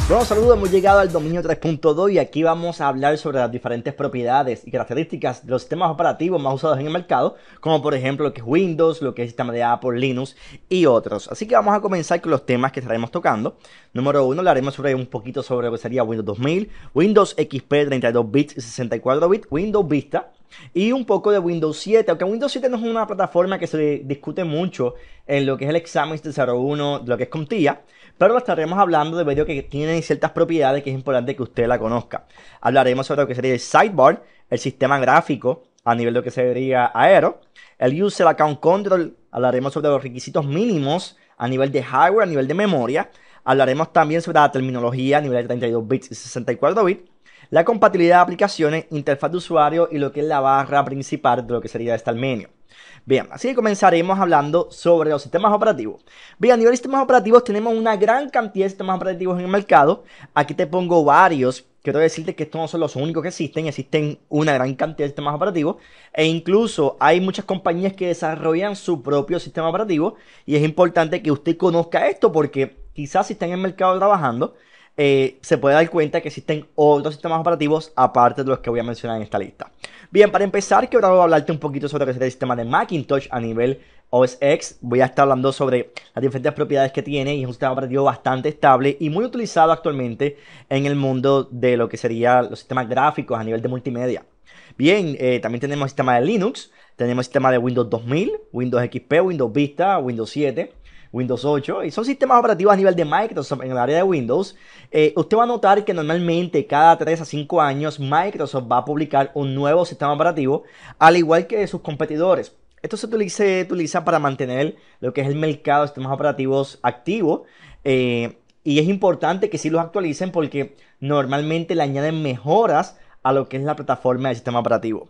Bueno, saludos, hemos llegado al dominio 3.2 y aquí vamos a hablar sobre las diferentes propiedades y características de los sistemas operativos más usados en el mercado, como por ejemplo lo que es Windows, lo que es el sistema de Apple, Linux y otros. Así que vamos a comenzar con los temas que estaremos tocando. Número 1, hablaremos sobre un poquito sobre lo que sería Windows 2000, Windows XP 32 bits y 64 bits, Windows Vista y un poco de Windows 7, aunque Windows 7 no es una plataforma que se discute mucho en lo que es el examen 01, de lo que es CompTIA, pero lo estaremos hablando debido a que tiene ciertas propiedades que es importante que usted la conozca. Hablaremos sobre lo que sería el sidebar, el sistema gráfico a nivel de lo que sería Aero, el User Account Control, hablaremos sobre los requisitos mínimos a nivel de hardware, a nivel de memoria, hablaremos también sobre la terminología a nivel de 32 bits y 64 bits, la compatibilidad de aplicaciones, interfaz de usuario y lo que es la barra principal de lo que sería este menú. Bien, así que comenzaremos hablando sobre los sistemas operativos. Bien, a nivel de sistemas operativos tenemos una gran cantidad de sistemas operativos en el mercado. Aquí te pongo varios. Quiero decirte que estos no son los únicos que existen una gran cantidad de sistemas operativos e incluso hay muchas compañías que desarrollan su propio sistema operativo y es importante que usted conozca esto porque quizás si está en el mercado trabajando, se puede dar cuenta que existen otros sistemas operativos aparte de los que voy a mencionar en esta lista. Bien, para empezar, quiero hablarte un poquito sobre el sistema de Macintosh a nivel OS X. Voy a estar hablando sobre las diferentes propiedades que tiene y es un sistema operativo bastante estable y muy utilizado actualmente en el mundo de lo que serían los sistemas gráficos a nivel de multimedia. Bien, también tenemos el sistema de Linux, tenemos el sistema de Windows 2000, Windows XP, Windows Vista, Windows 7, Windows 8 y son sistemas operativos a nivel de Microsoft en el área de Windows. Usted va a notar que normalmente cada 3 a 5 años Microsoft va a publicar un nuevo sistema operativo al igual que sus competidores. Esto se utiliza para mantener lo que es el mercado de sistemas operativos activo y es importante que sí los actualicen porque normalmente le añaden mejoras a lo que es la plataforma del sistema operativo.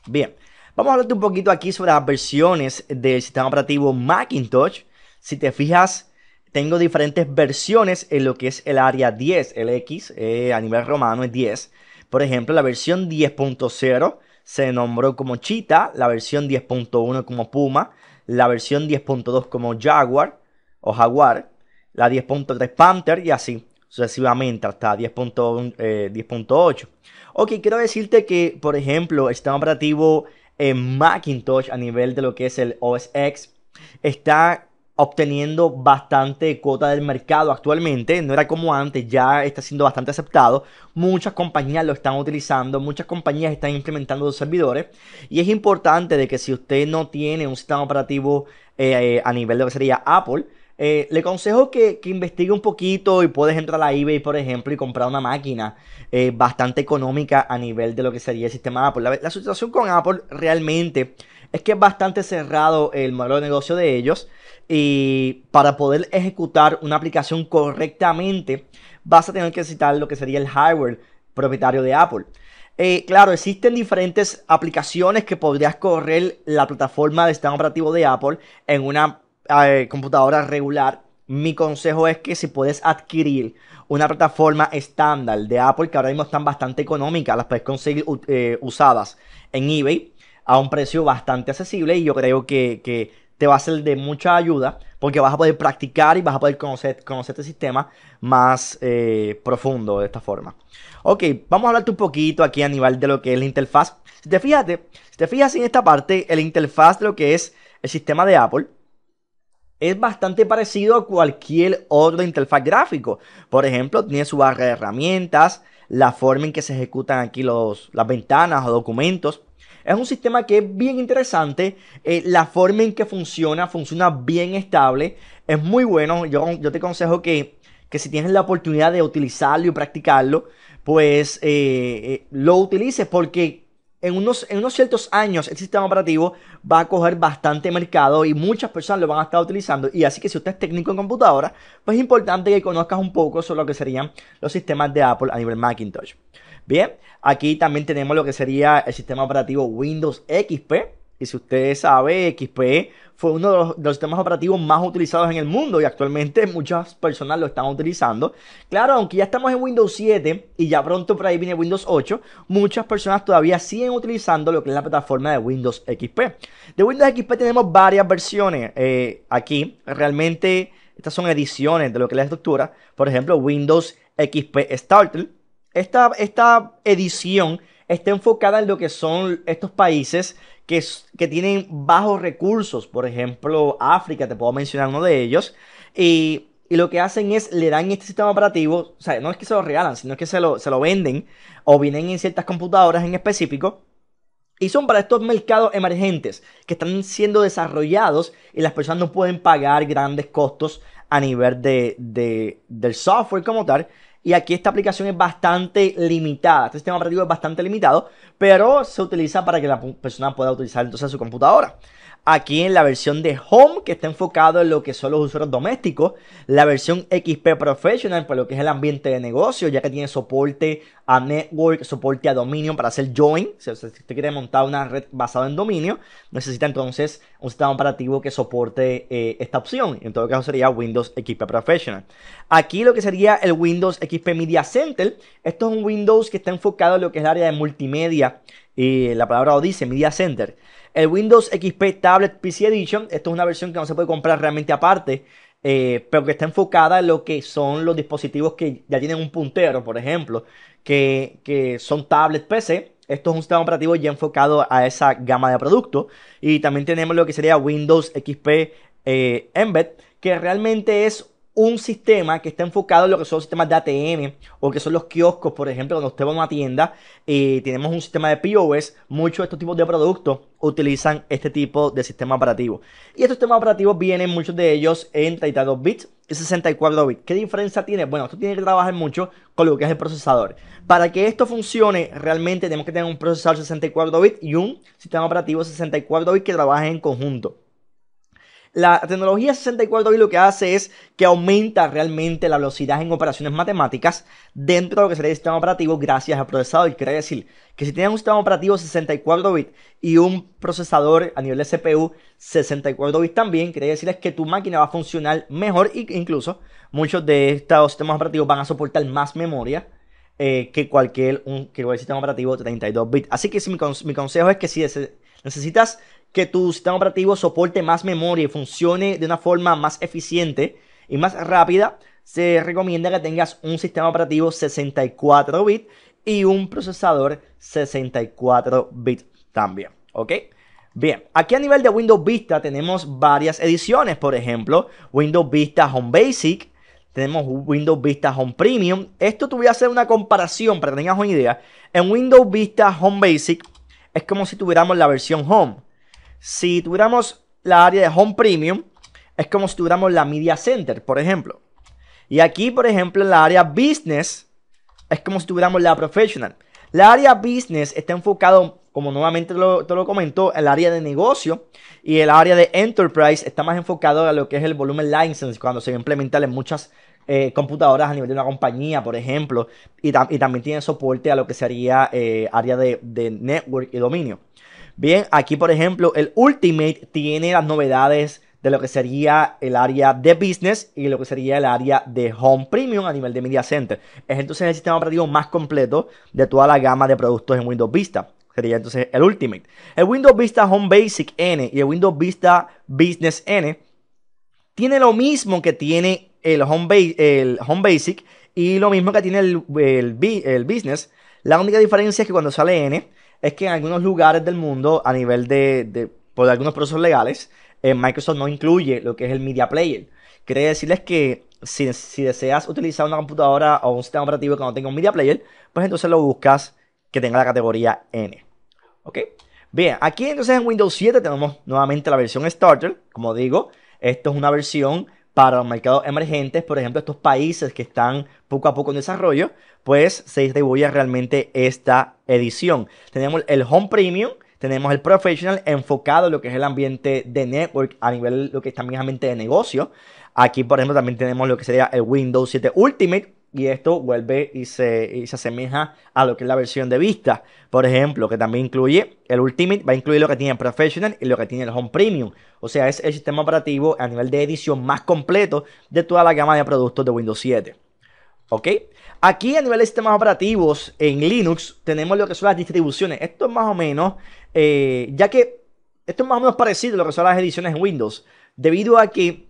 Bien, vamos a hablarte un poquito aquí sobre las versiones del sistema operativo Macintosh. Si te fijas, tengo diferentes versiones en lo que es el área 10, el X a nivel romano es 10. Por ejemplo, la versión 10.0 se nombró como Cheetah, la versión 10.1 como Puma, la versión 10.2 como Jaguar o Jaguar, la 10.3 Panther y así sucesivamente hasta 10.8. Ok, quiero decirte que, por ejemplo, el sistema operativo en Macintosh a nivel de lo que es el OS X está obteniendo bastante cuota del mercado actualmente. No era como antes, ya está siendo bastante aceptado. Muchas compañías lo están utilizando, muchas compañías están implementando los servidores. Y es importante de que si usted no tiene un sistema operativo a nivel de lo que sería Apple, le aconsejo que investigue un poquito y puedes entrar a eBay, por ejemplo, y comprar una máquina bastante económica a nivel de lo que sería el sistema Apple. La situación con Apple realmente es que es bastante cerrado el modelo de negocio de ellos y para poder ejecutar una aplicación correctamente vas a tener que necesitar lo que sería el hardware propietario de Apple. Claro, existen diferentes aplicaciones que podrías correr la plataforma de sistema operativo de Apple en una computadora regular. Mi consejo es que si puedes adquirir una plataforma estándar de Apple, que ahora mismo están bastante económicas, las puedes conseguir usadas en eBay a un precio bastante accesible y yo creo que te va a ser de mucha ayuda porque vas a poder practicar y vas a poder conocer este sistema más profundo de esta forma. Ok, vamos a hablarte un poquito aquí a nivel de lo que es la interfaz. Si te fijas en esta parte, el interfaz de lo que es el sistema de Apple es bastante parecido a cualquier otro interfaz gráfico. Por ejemplo, tiene su barra de herramientas, la forma en que se ejecutan aquí las ventanas o documentos. Es un sistema que es bien interesante. La forma en que funciona bien estable. Es muy bueno. Yo te aconsejo que si tienes la oportunidad de utilizarlo y practicarlo, pues lo utilices porque en unos ciertos años el sistema operativo va a coger bastante mercado y muchas personas lo van a estar utilizando. Y así que si usted es técnico en computadora, pues es importante que conozcas un poco sobre lo que serían los sistemas de Apple a nivel Macintosh. Bien, aquí también tenemos lo que sería el sistema operativo Windows XP. Y si usted sabe, XP fue uno de los sistemas operativos más utilizados en el mundo y actualmente muchas personas lo están utilizando. Claro, aunque ya estamos en Windows 7 y ya pronto por ahí viene Windows 8, muchas personas todavía siguen utilizando lo que es la plataforma de Windows XP. De Windows XP tenemos varias versiones. Aquí realmente estas son ediciones de lo que es la estructura. Por ejemplo, Windows XP Starter. Esta edición está enfocada en lo que son estos países que tienen bajos recursos. Por ejemplo, África, te puedo mencionar uno de ellos. Y lo que hacen es, le dan este sistema operativo, o sea, no es que se lo regalan, sino que se lo venden o vienen en ciertas computadoras en específico. Y son para estos mercados emergentes que están siendo desarrollados y las personas no pueden pagar grandes costos a nivel del software como tal. Y aquí esta aplicación es bastante limitada. Este sistema operativo es bastante limitado, pero se utiliza para que la persona pueda utilizar entonces su computadora. Aquí en la versión de Home, que está enfocado en lo que son los usuarios domésticos. La versión XP Professional, para lo que es el ambiente de negocio, ya que tiene soporte a network, soporte a dominio para hacer join. Si usted quiere montar una red basada en dominio, necesita entonces un sistema operativo que soporte esta opción. En todo caso sería Windows XP Professional. Aquí lo que sería el Windows XP Media Center. Esto es un Windows que está enfocado en lo que es el área de multimedia. Y la palabra lo dice, Media Center. El Windows XP Tablet PC Edition, esto es una versión que no se puede comprar realmente aparte, pero que está enfocada en lo que son los dispositivos que ya tienen un puntero, por ejemplo, que son tablet PC. Esto es un sistema operativo ya enfocado a esa gama de productos. Y también tenemos lo que sería Windows XP Embed, que realmente es un sistema que está enfocado en lo que son los sistemas de ATM o que son los kioscos, por ejemplo, cuando usted va a una tienda y tenemos un sistema de POS. Muchos de estos tipos de productos utilizan este tipo de sistema operativo. Y estos sistemas operativos vienen, muchos de ellos, en 32 bits y 64 bits. ¿Qué diferencia tiene? Bueno, esto tiene que trabajar mucho con lo que es el procesador. Para que esto funcione, realmente tenemos que tener un procesador 64 bits y un sistema operativo 64 bits que trabajen en conjunto. La tecnología 64 bits lo que hace es que aumenta realmente la velocidad en operaciones matemáticas dentro de lo que sería el sistema operativo gracias al procesador. Quiere decir que si tienen un sistema operativo 64 bits y un procesador a nivel de CPU 64 bits también, quiere decir que tu máquina va a funcionar mejor e incluso muchos de estos sistemas operativos van a soportar más memoria que cualquier sistema operativo de 32 bits. Así que mi consejo es que si necesitas que tu sistema operativo soporte más memoria y funcione de una forma más eficiente y más rápida, se recomienda que tengas un sistema operativo 64 bits y un procesador 64 bits también, ¿ok? Bien, aquí a nivel de Windows Vista tenemos varias ediciones, por ejemplo, Windows Vista Home Basic, tenemos Windows Vista Home Premium. Esto te voy a hacer una comparación para que tengas una idea. En Windows Vista Home Basic es como si tuviéramos la versión Home. Si tuviéramos la área de Home Premium, es como si tuviéramos la Media Center, por ejemplo. Y aquí, por ejemplo, en la área Business, es como si tuviéramos la Professional. La área Business está enfocado, como nuevamente te lo comento, en el área de negocio. Y el área de Enterprise está más enfocado a lo que es el volumen license, cuando se va a implementar en muchas computadoras a nivel de una compañía, por ejemplo. Y también tiene soporte a lo que sería área de network y dominio. Bien, aquí por ejemplo el Ultimate tiene las novedades de lo que sería el área de Business y lo que sería el área de Home Premium a nivel de Media Center. Es entonces el sistema operativo más completo de toda la gama de productos en Windows Vista. Sería entonces el Ultimate. El Windows Vista Home Basic N y el Windows Vista Business N tiene lo mismo que tiene el Home Basic y lo mismo que tiene el Business. La única diferencia es que cuando sale N es que en algunos lugares del mundo, a nivel por algunos procesos legales, Microsoft no incluye lo que es el Media Player. Quiere decirles que si deseas utilizar una computadora o un sistema operativo que no tenga un Media Player, pues entonces lo buscas que tenga la categoría N. ¿Ok? Bien, aquí entonces en Windows 7 tenemos nuevamente la versión Starter. Como digo, esto es una versión para los mercados emergentes, por ejemplo, estos países que están poco a poco en desarrollo, pues se distribuye realmente esta edición. Tenemos el Home Premium, tenemos el Professional enfocado en lo que es el ambiente de network a nivel lo que es también ambiente de negocio. Aquí, por ejemplo, también tenemos lo que sería el Windows 7 Ultimate. Y esto vuelve y se asemeja a lo que es la versión de Vista. Por ejemplo, que también incluye el Ultimate, va a incluir lo que tiene el Professional y lo que tiene el Home Premium. O sea, es el sistema operativo a nivel de edición más completo de toda la gama de productos de Windows 7. ¿Ok? Aquí a nivel de sistemas operativos en Linux tenemos lo que son las distribuciones. Esto es más o menos, ya que esto es más o menos parecido a lo que son las ediciones en Windows. Debido a que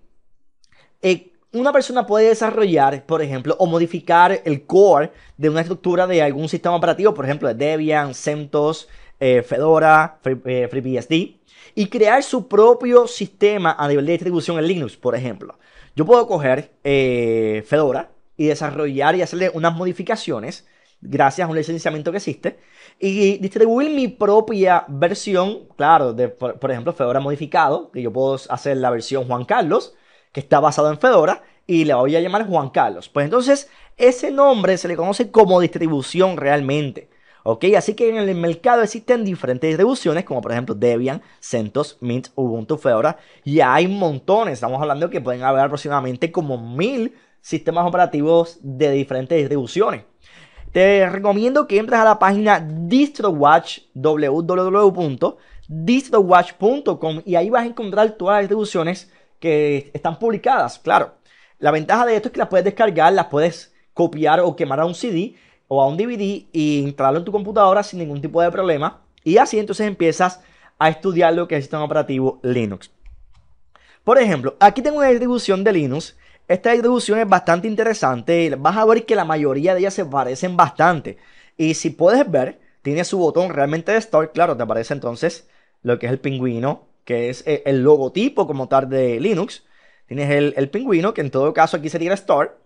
una persona puede desarrollar, por ejemplo, o modificar el core de una estructura de algún sistema operativo, por ejemplo, de Debian, CentOS, Fedora, FreeBSD, y crear su propio sistema a nivel de distribución en Linux, por ejemplo. Yo puedo coger Fedora y desarrollar y hacerle unas modificaciones gracias a un licenciamiento que existe y distribuir mi propia versión, claro, de por ejemplo Fedora modificado, que yo puedo hacer la versión Juan Carlos, que está basado en Fedora, y le voy a llamar Juan Carlos. Pues entonces ese nombre se le conoce como distribución realmente. ¿Ok? Así que en el mercado existen diferentes distribuciones, como por ejemplo Debian, CentOS, Mint, Ubuntu, Fedora. Y hay montones. Estamos hablando que pueden haber aproximadamente como 1000 sistemas operativos de diferentes distribuciones. Te recomiendo que entres a la página DistroWatch, www.distrowatch.com, y ahí vas a encontrar todas las distribuciones que están publicadas. Claro, la ventaja de esto es que las puedes descargar, las puedes copiar o quemar a un CD o a un DVD y instalarlo en tu computadora sin ningún tipo de problema. Y así entonces empiezas a estudiar lo que es el sistema operativo Linux. Por ejemplo, aquí tengo una distribución de Linux. Esta distribución es bastante interesante. Vas a ver que la mayoría de ellas se parecen bastante. Y si puedes ver, tiene su botón realmente de Start. Claro, te aparece entonces lo que es el pingüino, que es el logotipo como tal de Linux. Tienes el pingüino, que en todo caso aquí sería el Start.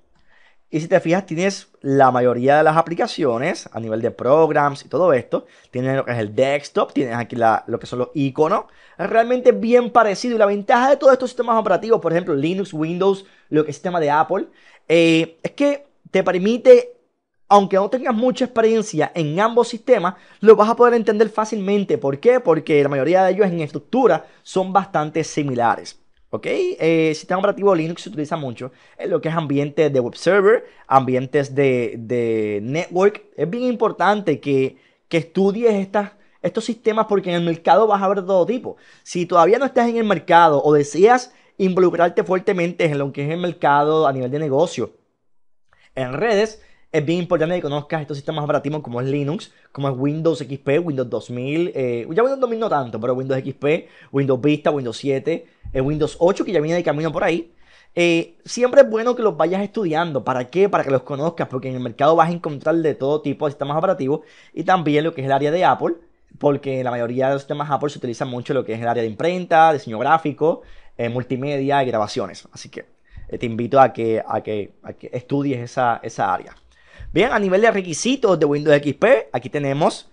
Y si te fijas, tienes la mayoría de las aplicaciones a nivel de programs y todo esto. Tienes lo que es el desktop, tienes aquí lo que son los iconos. Es realmente bien parecido. Y la ventaja de todos estos sistemas operativos, por ejemplo, Linux, Windows, lo que es el sistema de Apple, es que te permite, aunque no tengas mucha experiencia en ambos sistemas, lo vas a poder entender fácilmente. ¿Por qué? Porque la mayoría de ellos en estructura son bastante similares. ¿Ok? Sistema operativo Linux se utiliza mucho en lo que es ambientes de web server, ambientes de network. Es bien importante que estudies estos sistemas porque en el mercado vas a ver de todo tipo. Si todavía no estás en el mercado o deseas involucrarte fuertemente en lo que es el mercado a nivel de negocio, en redes, es bien importante que conozcas estos sistemas operativos como es Linux, como es Windows XP, Windows 2000, ya Windows 2000 no tanto, pero Windows XP, Windows Vista, Windows 7, Windows 8 que ya viene de camino por ahí. Siempre es bueno que los vayas estudiando. ¿Para qué? Para que los conozcas, porque en el mercado vas a encontrar de todo tipo de sistemas operativos y también lo que es el área de Apple, porque la mayoría de los sistemas Apple se utilizan mucho lo que es el área de imprenta, diseño gráfico, multimedia y grabaciones. Así que te invito a que estudies esa área. Bien, a nivel de requisitos de Windows XP, aquí tenemos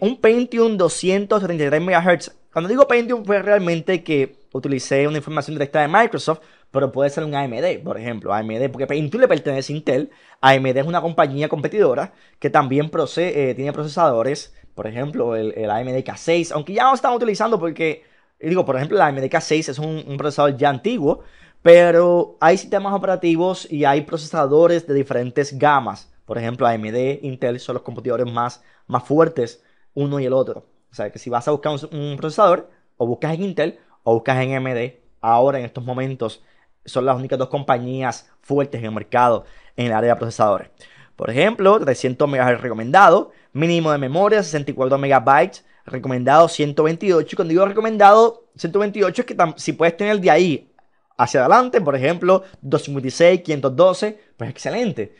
un Pentium 233 MHz. Cuando digo Pentium fue realmente que utilicé una información directa de Microsoft, pero puede ser un AMD, por ejemplo, AMD, porque Pentium le pertenece a Intel. AMD es una compañía competidora que también tiene procesadores, por ejemplo, el AMD K6, aunque ya no están utilizando porque, digo, por ejemplo, el AMD K6 es un procesador ya antiguo, pero hay sistemas operativos y hay procesadores de diferentes gamas. Por ejemplo, AMD, Intel son los computadores más fuertes, uno y el otro. O sea que si vas a buscar un procesador, o buscas en Intel o buscas en AMD, ahora en estos momentos son las únicas dos compañías fuertes en el mercado en el área de procesadores. Por ejemplo, 300 MHz recomendado, mínimo de memoria 64 MB, recomendado 128. Cuando digo recomendado 128 es que si puedes tener de ahí hacia adelante, por ejemplo, 256, 512, pues excelente.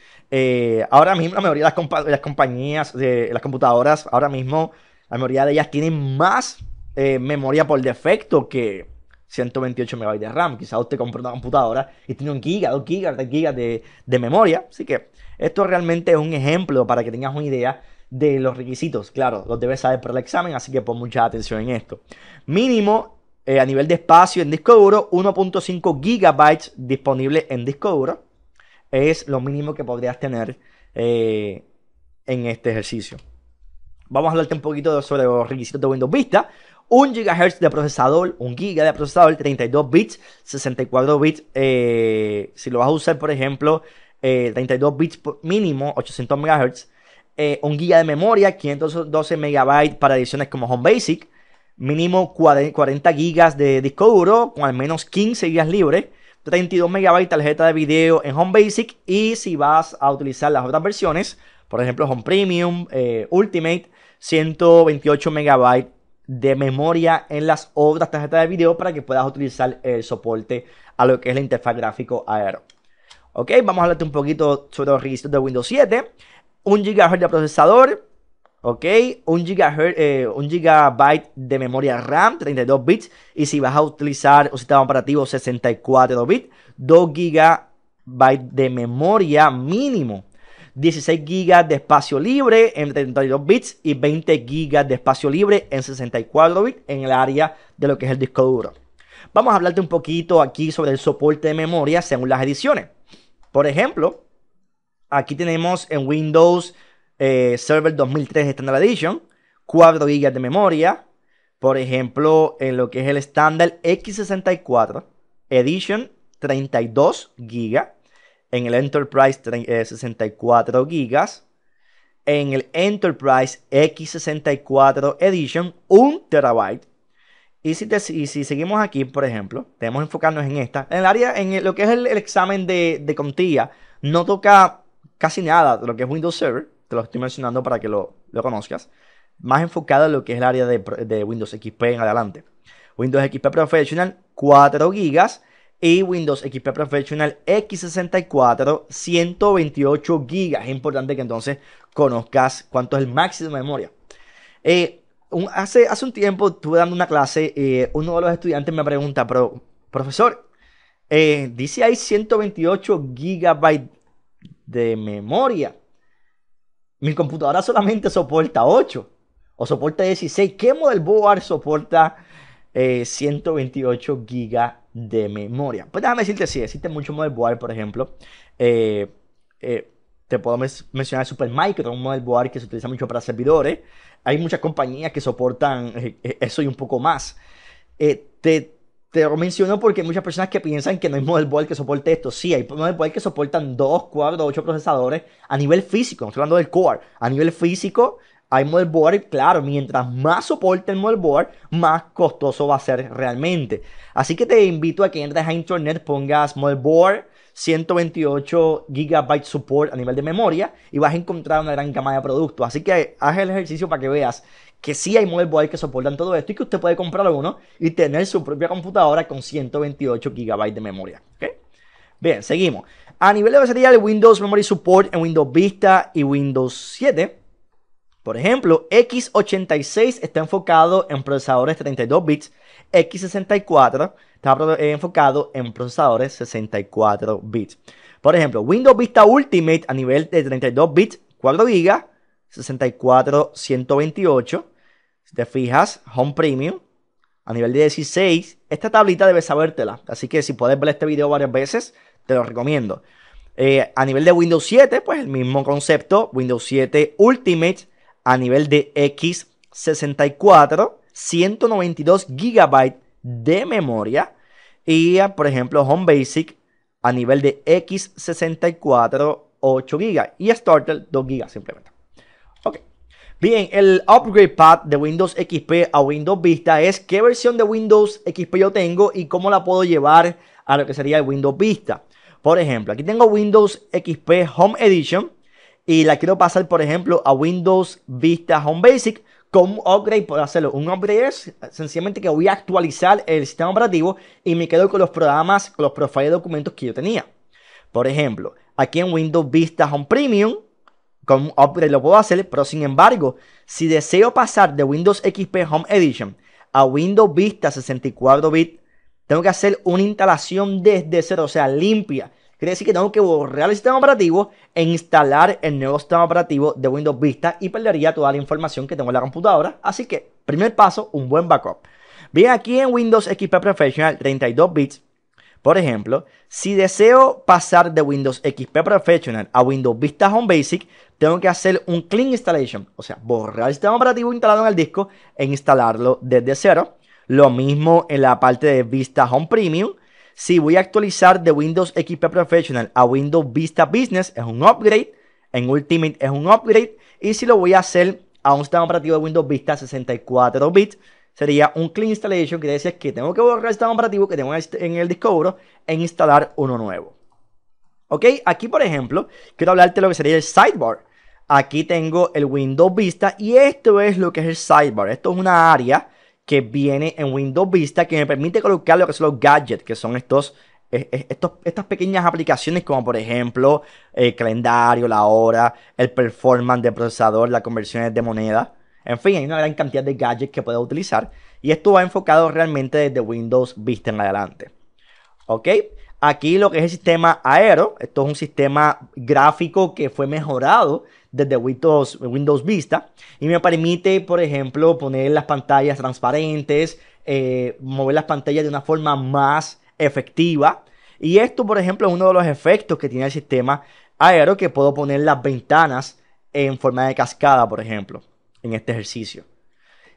Ahora mismo la mayoría de las compañías, de las computadoras, ahora mismo la mayoría de ellas tienen más memoria por defecto que 128 MB de RAM. Quizás usted compra una computadora y tiene 1 GB, 2 GB, 3 GB de memoria. Así que esto realmente es un ejemplo para que tengas una idea de los requisitos. Claro, los debes saber por el examen, así que pon mucha atención en esto. Mínimo a nivel de espacio en disco duro, 1.5 GB disponible en disco duro. Es lo mínimo que podrías tener en este ejercicio. Vamos a hablarte un poquito sobre los requisitos de Windows Vista. 1 GHz de procesador, 1 GB de procesador, 32 bits, 64 bits. Si lo vas a usar, por ejemplo, 32 bits mínimo, 800 MHz. 1 GB de memoria, 512 MB para ediciones como Home Basic. Mínimo 40 GB de disco duro, con al menos 15 GB libres. 32 MB tarjeta de video en Home Basic. Y si vas a utilizar las otras versiones, por ejemplo Home Premium, Ultimate, 128 MB de memoria en las otras tarjetas de video para que puedas utilizar el soporte a lo que es la interfaz gráfico Aero. Ok, vamos a hablarte un poquito sobre los requisitos de Windows 7. 1 GHz de procesador. Ok, 1 GB de memoria RAM, 32 bits. Y si vas a utilizar un sistema operativo 64 bits, 2 GB de memoria mínimo. 16 GB de espacio libre en 32 bits y 20 GB de espacio libre en 64 bits en el área de lo que es el disco duro. Vamos a hablarte un poquito aquí sobre el soporte de memoria según las ediciones. Por ejemplo, aquí tenemos en Windows Server 2003 Standard Edition 4 GB de memoria. Por ejemplo, en lo que es el estándar X64 Edition 32 GB. En el Enterprise 64 GB. En el Enterprise X64 Edition 1 TB. Y si seguimos aquí, por ejemplo, tenemos que enfocarnos en esta. En el área, lo que es el examen de CompTIA, no toca casi nada de lo que es Windows Server. Te lo estoy mencionando para que lo conozcas. Más enfocado en lo que es el área de Windows XP en adelante. Windows XP Professional, 4 GB. Y Windows XP Professional X64, 128 GB. Es importante que entonces conozcas cuánto es el máximo de memoria. Hace un tiempo estuve dando una clase, uno de los estudiantes me pregunta, pero profesor, dice ahí 128 GB de memoria. Mi computadora solamente soporta 8 o soporta 16. ¿Qué motherboard soporta 128 GB de memoria? Pues déjame decirte, sí, existen muchos motherboard, por ejemplo. Te puedo mencionar Supermicro, un motherboard que se utiliza mucho para servidores. Hay muchas compañías que soportan eso y un poco más. Te lo menciono porque hay muchas personas que piensan que no hay motherboard que soporte esto. Sí, hay motherboard que soportan 2, 4, 8 procesadores a nivel físico. No estoy hablando del core. A nivel físico hay motherboard, claro, mientras más soporte el motherboard, más costoso va a ser realmente. Así que te invito a que entres a internet, pongas motherboard 128 GB support a nivel de memoria y vas a encontrar una gran gama de productos. Así que haz el ejercicio para que veas que sí hay motherboards que soportan todo esto y que usted puede comprar uno y tener su propia computadora con 128 GB de memoria. ¿Okay? Bien, seguimos. A nivel de lo que sería el Windows Memory Support en Windows Vista y Windows 7, por ejemplo, X86 está enfocado en procesadores 32 bits, X64 está enfocado en procesadores 64 bits. Por ejemplo, Windows Vista Ultimate a nivel de 32 bits, 4 GB, 64, 128. Si te fijas, Home Premium a nivel de 16. Esta tablita debes sabértela. Así que si puedes ver este video varias veces, te lo recomiendo. A nivel de Windows 7, pues el mismo concepto. Windows 7 Ultimate a nivel de X64, 192 GB de memoria. Y por ejemplo, Home Basic a nivel de X64, 8 GB. Y Starter, 2 GB simplemente. Ok. Bien, el upgrade path de Windows XP a Windows Vista es qué versión de Windows XP yo tengo y cómo la puedo llevar a lo que sería el Windows Vista. Por ejemplo, aquí tengo Windows XP Home Edition y la quiero pasar, por ejemplo, a Windows Vista Home Basic. Con un upgrade puedo hacerlo. Un upgrade es sencillamente que voy a actualizar el sistema operativo y me quedo con los programas, con los profiles de documentos que yo tenía. Por ejemplo, aquí en Windows Vista Home Premium, con un upgrade lo puedo hacer, pero sin embargo, si deseo pasar de Windows XP Home Edition a Windows Vista 64 bits, tengo que hacer una instalación desde cero, o sea, limpia. Quiere decir que tengo que borrar el sistema operativo e instalar el nuevo sistema operativo de Windows Vista y perdería toda la información que tengo en la computadora. Así que, primer paso, un buen backup. Bien, aquí en Windows XP Professional 32 bits, por ejemplo, si deseo pasar de Windows XP Professional a Windows Vista Home Basic, tengo que hacer un clean installation, o sea, borrar el sistema operativo instalado en el disco e instalarlo desde cero. Lo mismo en la parte de Vista Home Premium. Si voy a actualizar de Windows XP Professional a Windows Vista Business, es un upgrade. En Ultimate es un upgrade. Y si lo voy a hacer a un sistema operativo de Windows Vista 64 bits, sería un clean installation, que decir que tengo que borrar el sistema operativo que tengo en el disco duro e instalar uno nuevo. Ok, aquí por ejemplo, quiero hablarte de lo que sería el sidebar. Aquí tengo el Windows Vista y esto es lo que es el sidebar. Esto es una área que viene en Windows Vista que me permite colocar lo que son los gadgets, que son estos estas pequeñas aplicaciones como por ejemplo el calendario, la hora, el performance del procesador, las conversiones de moneda. En fin, hay una gran cantidad de gadgets que puedes utilizar y esto va enfocado realmente desde Windows Vista en adelante. ¿Ok? Aquí lo que es el sistema Aero, esto es un sistema gráfico que fue mejorado desde Windows Vista y me permite, por ejemplo, poner las pantallas transparentes, mover las pantallas de una forma más efectiva. Y esto, por ejemplo, es uno de los efectos que tiene el sistema Aero, que puedo poner las ventanas en forma de cascada, por ejemplo, en este ejercicio.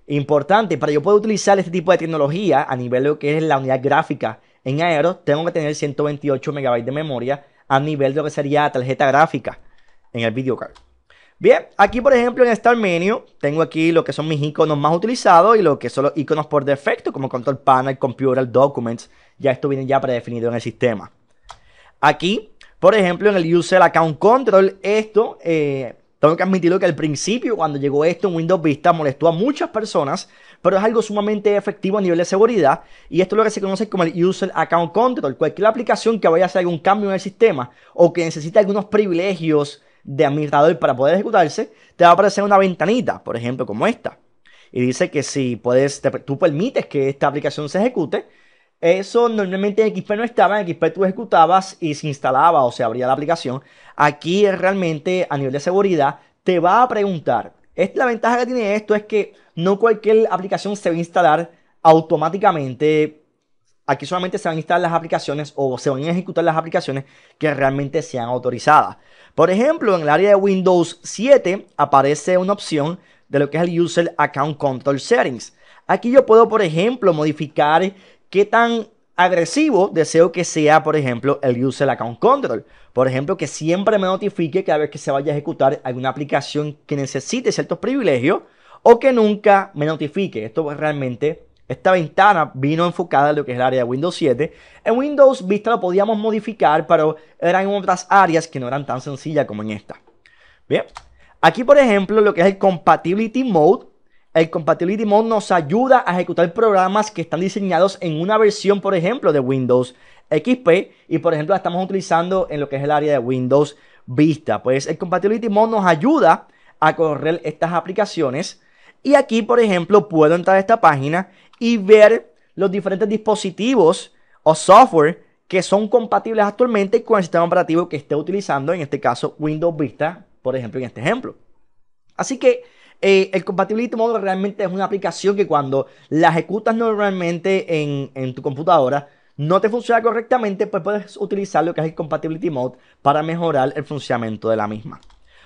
Importante, para yo poder utilizar este tipo de tecnología a nivel de lo que es la unidad gráfica en Aero, tengo que tener 128 MB de memoria a nivel de lo que sería tarjeta gráfica en el video card. Bien, aquí por ejemplo en Start Menu tengo aquí lo que son mis iconos más utilizados y lo que son los iconos por defecto como Control Panel, Computer, Documents. Ya esto viene ya predefinido en el sistema. Aquí, por ejemplo, en el User Account Control, esto tengo que admitirlo que al principio cuando llegó esto en Windows Vista molestó a muchas personas, pero es algo sumamente efectivo a nivel de seguridad y esto es lo que se conoce como el User Account Control. Cualquier aplicación que vaya a hacer algún cambio en el sistema o que necesite algunos privilegios de administrador para poder ejecutarse, te va a aparecer una ventanita, por ejemplo, como esta. Y dice que si tú permites que esta aplicación se ejecute, eso normalmente en XP no estaba, en XP tú ejecutabas y se instalaba o se abría la aplicación. Aquí realmente a nivel de seguridad te va a preguntar. La ventaja que tiene esto es que no cualquier aplicación se va a instalar automáticamente. Aquí solamente se van a instalar las aplicaciones o se van a ejecutar las aplicaciones que realmente sean autorizadas. Por ejemplo, en el área de Windows 7 aparece una opción de lo que es el User Account Control Settings. Aquí yo puedo, por ejemplo, modificar qué tan agresivo deseo que sea, por ejemplo, el User Account Control. Por ejemplo, que siempre me notifique cada vez que se vaya a ejecutar alguna aplicación que necesite ciertos privilegios o que nunca me notifique. Esto realmente... Esta ventana vino enfocada en lo que es el área de Windows 7. En Windows Vista lo podíamos modificar, pero eran en otras áreas que no eran tan sencillas como en esta. Bien, aquí por ejemplo lo que es el Compatibility Mode. El Compatibility Mode nos ayuda a ejecutar programas que están diseñados en una versión, por ejemplo, de Windows XP. Y por ejemplo la estamos utilizando en lo que es el área de Windows Vista. Pues el Compatibility Mode nos ayuda a correr estas aplicaciones. Y aquí, por ejemplo, puedo entrar a esta página y ver los diferentes dispositivos o software que son compatibles actualmente con el sistema operativo que esté utilizando, en este caso Windows Vista, por ejemplo, en este ejemplo. Así que el Compatibility Mode realmente es una aplicación que cuando la ejecutas normalmente en tu computadora no te funciona correctamente, pues puedes utilizar lo que es el Compatibility Mode para mejorar el funcionamiento de la misma.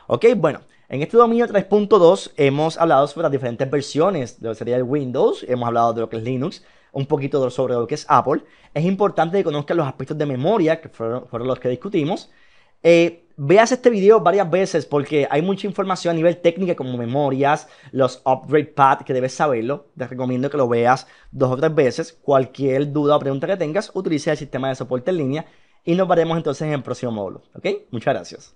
Ok, bueno. En este dominio 3.2 hemos hablado sobre las diferentes versiones de lo que sería el Windows, hemos hablado de lo que es Linux, un poquito sobre lo que es Apple. Es importante que conozcas los aspectos de memoria, que fueron los que discutimos. Veas este video varias veces porque hay mucha información a nivel técnica como memorias, los upgrade paths que debes saberlo. Te recomiendo que lo veas 2 o 3 veces. Cualquier duda o pregunta que tengas, utiliza el sistema de soporte en línea y nos veremos entonces en el próximo módulo. ¿Ok? Muchas gracias.